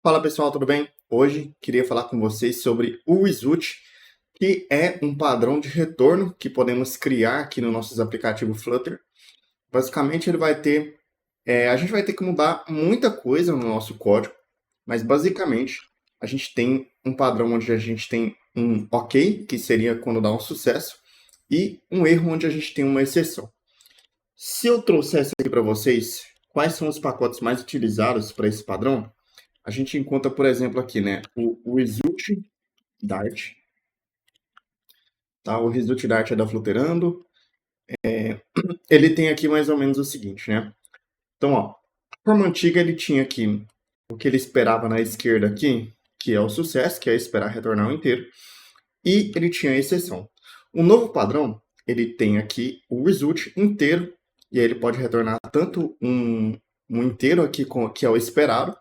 Fala pessoal, tudo bem? Hoje queria falar com vocês sobre o Result, que é um padrão de retorno que podemos criar aqui no nossos aplicativos Flutter. Basicamente, ele vai ter, a gente vai ter que mudar muita coisa no nosso código, mas basicamente a gente tem um padrão onde a gente tem um OK, que seria quando dá um sucesso, e um erro onde a gente tem uma exceção. Se eu trouxesse aqui para vocês quais são os pacotes mais utilizados para esse padrão, a gente encontra, por exemplo, aqui, né, o Result Dart, tá? O Result Dart é da Flutterando. Ele tem aqui mais ou menos o seguinte, né? Então, ó, a forma antiga ele tinha aqui o que ele esperava na esquerda aqui, que é o sucesso, que é esperar retornar o inteiro, e ele tinha a exceção. O novo padrão, ele tem aqui o result inteiro, e aí ele pode retornar tanto um inteiro aqui, que é o esperado,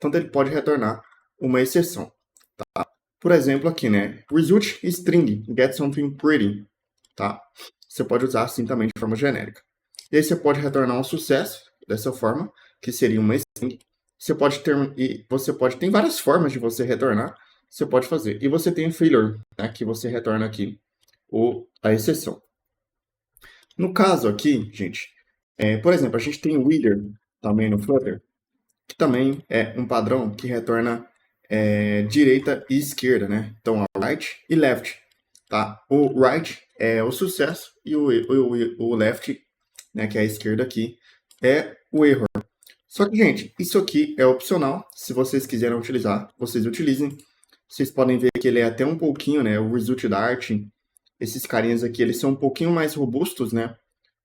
tanto ele pode retornar uma exceção. Por exemplo, aqui, né? Result string, get something pretty, tá? Você pode usar assim também de forma genérica. E aí você pode retornar um sucesso dessa forma, que seria uma string. Tem várias formas de você retornar, você pode fazer. E você tem o failure, né, que você retorna aqui a exceção. No caso aqui, gente, por exemplo, a gente tem o whether também no Flutter, que também é um padrão que retorna direita e esquerda, né? Então, right e left, tá? O right é o sucesso e o left, né, que é a esquerda aqui, é o erro. Só que, gente, isso aqui é opcional. Se vocês quiserem utilizar, vocês utilizem. Vocês podem ver que ele é até um pouquinho, né? O result dart, esses carinhas aqui, eles são um pouquinho mais robustos, né?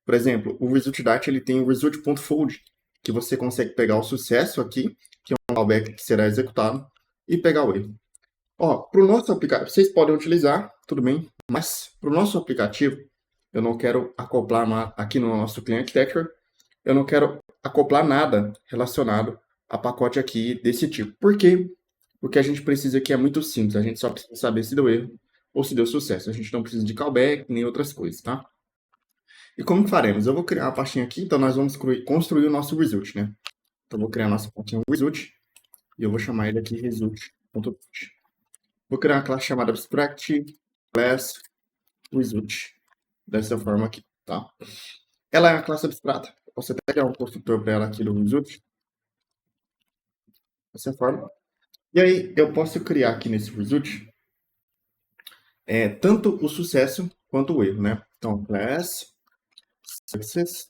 Por exemplo, o result dart, ele tem o result.fold, que você consegue pegar o sucesso aqui, que é um callback que será executado, e pegar o erro. Ó, para o nosso aplicativo, vocês podem utilizar, tudo bem, mas para o nosso aplicativo, eu não quero acoplar aqui no nosso Clean Architecture, eu não quero acoplar nada relacionado a pacote aqui desse tipo. Por quê? Porque a gente precisa aqui é muito simples, a gente só precisa saber se deu erro ou se deu sucesso. A gente não precisa de callback nem outras coisas, tá? E como que faremos? Eu vou criar uma pastinha aqui, então nós vamos construir o nosso result, né? Então eu vou criar a nossa pastinha result e eu vou chamar ele aqui result.put. Vou criar uma classe chamada abstract class result, dessa forma aqui, tá? Ela é uma classe abstrata. Eu posso até criar um construtor para ela aqui do result, dessa forma. E aí eu posso criar aqui nesse result tanto o sucesso quanto o erro, né? Então, class success,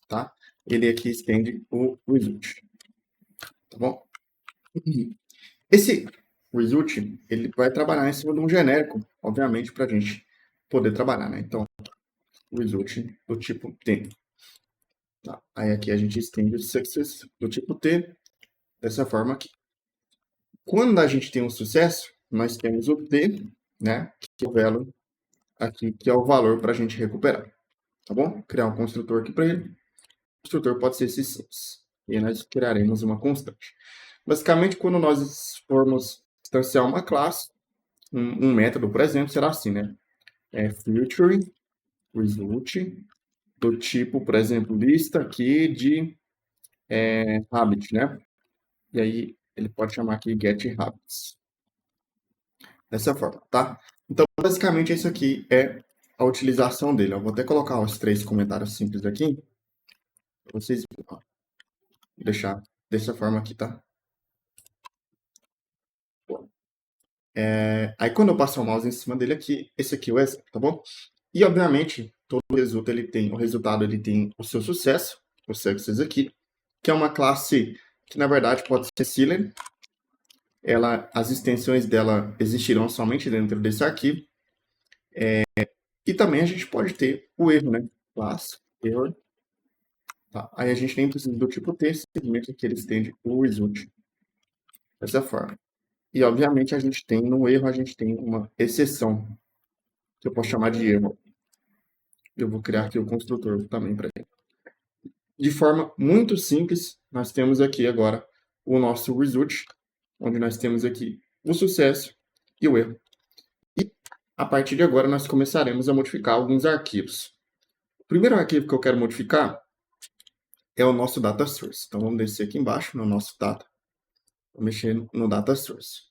tá? Ele aqui estende o result, tá bom? Esse result, ele vai trabalhar em cima de um genérico, obviamente, para a gente poder trabalhar, né? Então, result do tipo T. Tá? Aí aqui a gente estende o success do tipo T, dessa forma aqui. Quando a gente tem um sucesso, nós temos o T, né? Que é o value aqui, que é o valor para a gente recuperar. Tá bom? Criar um construtor aqui para ele. O construtor pode ser esse simples. E aí nós criaremos uma constante. Basicamente, quando nós formos instanciar uma classe, um método, por exemplo, será assim, né? Future result do tipo, por exemplo, lista aqui de habit, né? E aí ele pode chamar aqui get habits. Dessa forma, tá? Então, basicamente, isso aqui é a utilização dele. Eu vou até colocar os 3 comentários simples aqui, para vocês deixar dessa forma aqui, tá? Aí, quando eu passo o mouse em cima dele aqui, esse aqui é o exemplo, tá bom? E, obviamente, todo resultado ele tem o seu sucesso, o success aqui, que é uma classe que, na verdade, pode ser Sealer. As extensões dela existirão somente dentro desse arquivo. E também a gente pode ter o erro, né? Class, error. Tá? Aí a gente nem precisa do tipo T, simplesmente aqui ele estende o result dessa forma. E, obviamente, no erro, a gente tem uma exceção, que eu posso chamar de erro. Eu vou criar aqui o construtor também para ele. De forma muito simples, nós temos aqui agora o nosso result, onde nós temos aqui o sucesso e o erro. E, a partir de agora, nós começaremos a modificar alguns arquivos. O primeiro arquivo que eu quero modificar é o nosso data source. Então, vamos descer aqui embaixo no nosso data. Vou mexer no data source.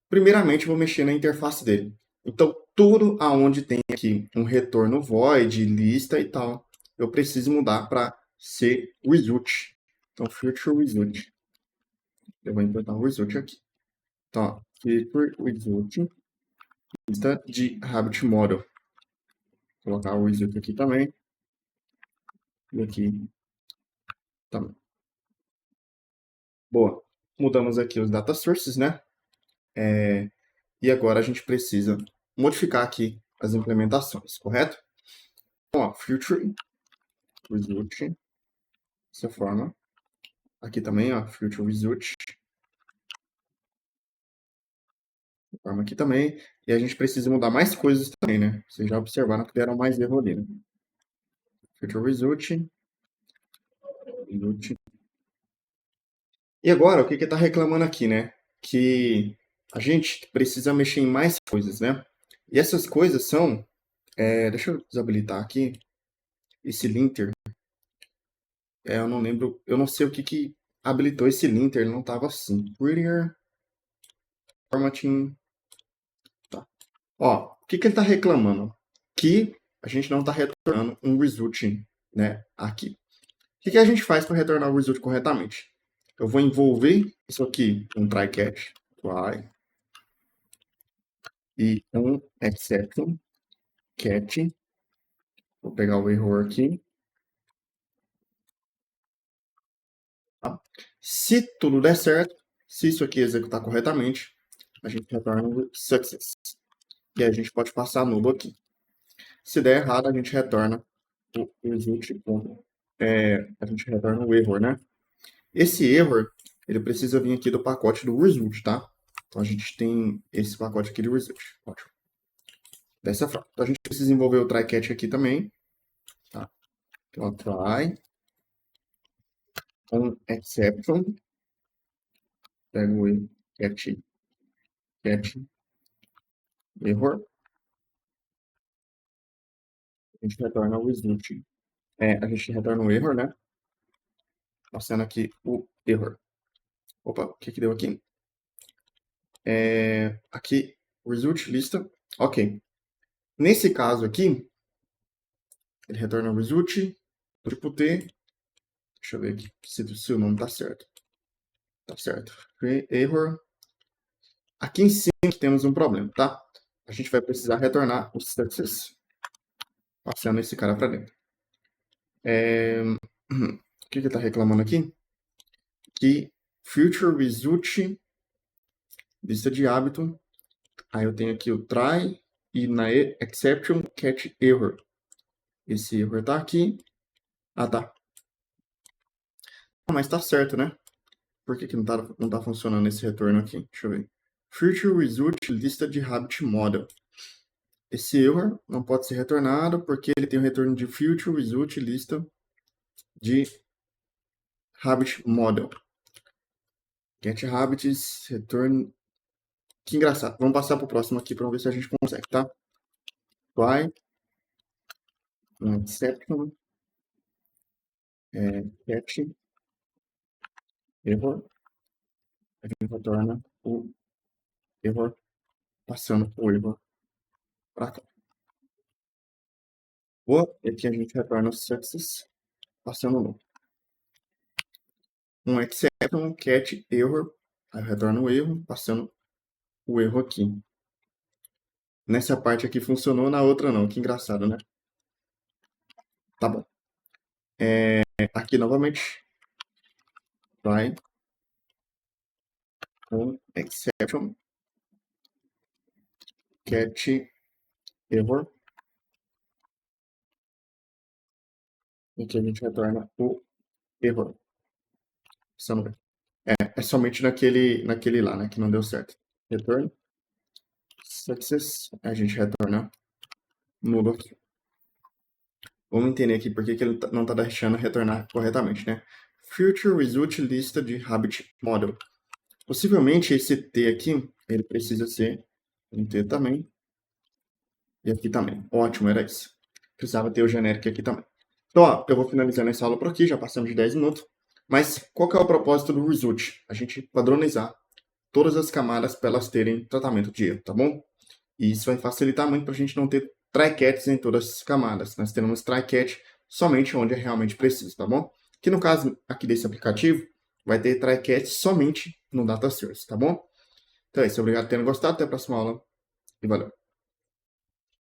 Primeiramente, vou mexer na interface dele. Então, tudo aonde tem aqui um retorno void, lista e tal, eu preciso mudar para ser result. Então, future result. Eu vou importar o result aqui. Então, ó, future result, lista de Rabbit Model. Vou colocar o result aqui também. E aqui também. Boa. Mudamos aqui os data sources, né? E agora a gente precisa modificar aqui as implementações, correto? Então, ó, future result, dessa forma. Aqui também, ó, future result. Dessa forma aqui também. E a gente precisa mudar mais coisas também, né? Vocês já observaram que deram mais erro ali, né? Future result. E agora, o que está reclamando aqui, né? Que a gente precisa mexer em mais coisas, né? E essas coisas são... deixa eu desabilitar aqui esse linter. Eu não lembro, eu não sei o que habilitou esse linter, ele não estava assim. Prettier, formatting... Tá. Ó, o que ele está reclamando? Que a gente não está retornando um result, né, aqui. O que a gente faz para retornar o result corretamente? Eu vou envolver isso aqui um try catch, try, e um exception catch. Vou pegar o error aqui. Tá? Se tudo der certo, se isso aqui executar corretamente, a gente retorna o success. E aí a gente pode passar nulo aqui. Se der errado, a gente retorna o result. A gente retorna o error, né? Esse error, ele precisa vir aqui do pacote do result, tá? Então a gente tem esse pacote aqui de result. Ótimo. Dessa forma. Então a gente precisa envolver o try catch aqui também. Tá? Então try on exception. Pego o catch error. A gente retorna o result. A gente retorna o error, né? Passando aqui o error. Opa, o que deu aqui? Aqui, result lista. Ok. Nesse caso aqui, ele retorna o result, tipo T. Deixa eu ver aqui se o nome tá certo. Tá certo. Error. Aqui em cima temos um problema, tá? A gente vai precisar retornar o success. Passando esse cara para dentro. O que ele está reclamando aqui? Que future result, lista de hábito. Aí eu tenho aqui o try e na exception catch error. Esse error está aqui. Ah, tá. Mas tá certo, né? Por que não tá funcionando esse retorno aqui? Deixa eu ver. Future result lista de Rabbit Model. Esse error não pode ser retornado porque ele tem o retorno de future result lista de Rabbit Model. Get Rabbits, return. Que engraçado. Vamos passar para o próximo aqui para ver se a gente consegue, tá? Try. Exception. Catch. Error. A gente retorna o error, passando o error para cá. E aqui a gente retorna o success, passando o um exception, catch, error. Aí retorna o erro, passando o erro aqui. Nessa parte aqui funcionou, na outra não. Que engraçado, né? Tá bom. Aqui novamente. Try. Com exception. Catch, error. E aqui a gente retorna o error. Passando bem. É somente naquele lá, né? Que não deu certo. Return. Success. A gente retorna nulo aqui. Vamos entender aqui por que ele não está deixando retornar corretamente, né? Future result lista de Rabbit Model. Possivelmente esse T aqui, ele precisa ser um T também. E aqui também. Ótimo, era isso. Precisava ter o genérico aqui também. Então, ó, eu vou finalizando essa aula por aqui, já passamos de 10 minutos. Mas qual que é o propósito do result? A gente padronizar todas as camadas para elas terem tratamento de erro, tá bom? E isso vai facilitar muito para a gente não ter try-catches em todas as camadas. Nós teremos try-catch somente onde é realmente preciso, tá bom? Que no caso aqui desse aplicativo, vai ter try-catch somente no data source, tá bom? Então é isso, obrigado por terem gostado, até a próxima aula e valeu!